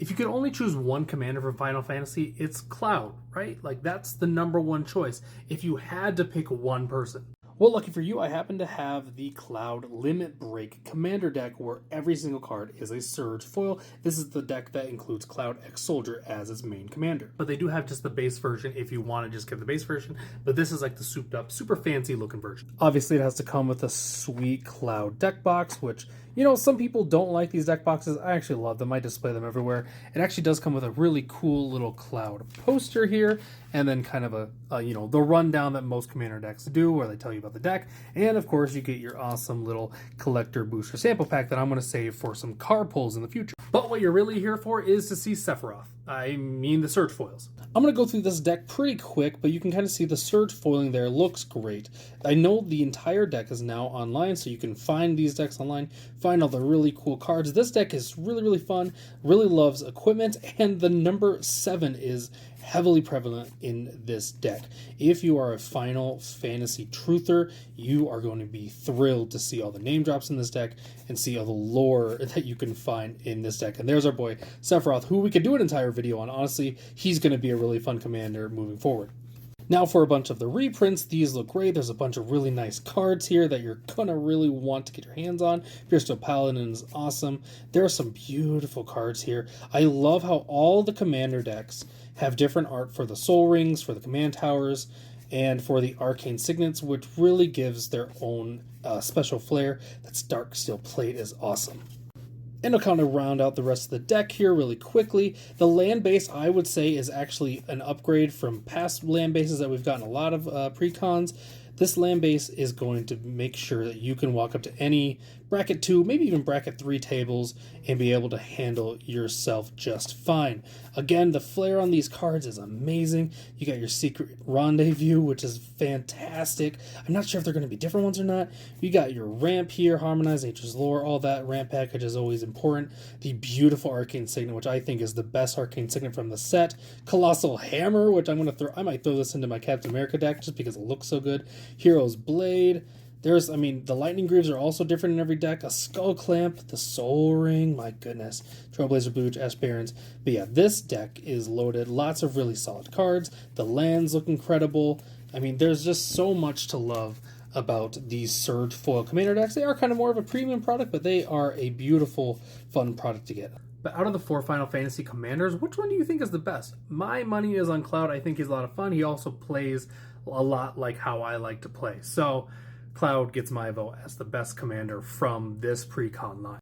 If you could only choose one commander from Final Fantasy, it's Cloud, right? Like, that's the number one choice if you had to pick one person. Well, lucky for you, I happen to have the Cloud Limit Break Commander deck where every single card is a Surge foil. This is the deck that includes Cloud X Soldier as its main commander. But they do have just the base version if you want to just get the base version, but this is like the souped up, super fancy looking version. Obviously, it has to come with a sweet Cloud deck box, which, you know, some people don't like these deck boxes. I actually love them. I display them everywhere. It actually does come with a really cool little Cloud poster here, and then kind of a you know, the rundown that most commander decks do, where they tell you about the deck. And of course, you get your awesome little collector booster sample pack that I'm going to save for some card pulls in the future. But what you're really here for is to see Sephiroth. I mean the Surge foils. I'm going to go through this deck pretty quick, but you can kind of see the Surge foiling there looks great. I know the entire deck is now online, so you can find these decks online, find all the really cool cards. This deck is really, really fun, really loves equipment, and the number 7 is heavily prevalent in this deck. If you are a Final Fantasy truther, you are going to be thrilled to see all the name drops in this deck and see all the lore that you can find in this deck. And there's our boy Sephiroth, who we could do an entire video on. Honestly, he's going to be a really fun commander moving forward. Now for a bunch of the reprints, these look great. There's a bunch of really nice cards here that you're gonna really want to get your hands on. Pierce Paladin is awesome. There are some beautiful cards here. I love how all the commander decks have different art for the soul rings, for the command towers, and for the arcane signets, which really gives their own special flair. That Darksteel plate is awesome. And I'll kind of round out the rest of the deck here really quickly. The land base, I would say, is actually an upgrade from past land bases that we've gotten a lot of precons. This land base is going to make sure that you can walk up to any bracket 2, maybe even bracket 3 tables and be able to handle yourself just fine. Again, the flair on these cards is amazing. You got your Secret Rendezvous, which is fantastic. I'm not sure if they're going to be different ones or not. You got your ramp here, Harmonize Nature's Lore, all that ramp package is always important. The beautiful Arcane Signet, which I think is the best Arcane Signet from the set. Colossal Hammer, which I might throw this into my Captain America deck just because it looks so good. Hero's Blade. There's, the Lightning Greaves are also different in every deck. A Skull Clamp, the Soul Ring, my goodness. Trailblazer Booch, Ash Barons. But yeah, this deck is loaded. Lots of really solid cards. The lands look incredible. There's just so much to love about these Surge foil commander decks. They are kind of more of a premium product, but they are a beautiful, fun product to get. But out of the 4 Final Fantasy commanders, which one do you think is the best? My money is on Cloud. I think he's a lot of fun. He also plays a lot like how I like to play. So Cloud gets my vote as the best commander from this pre-con line.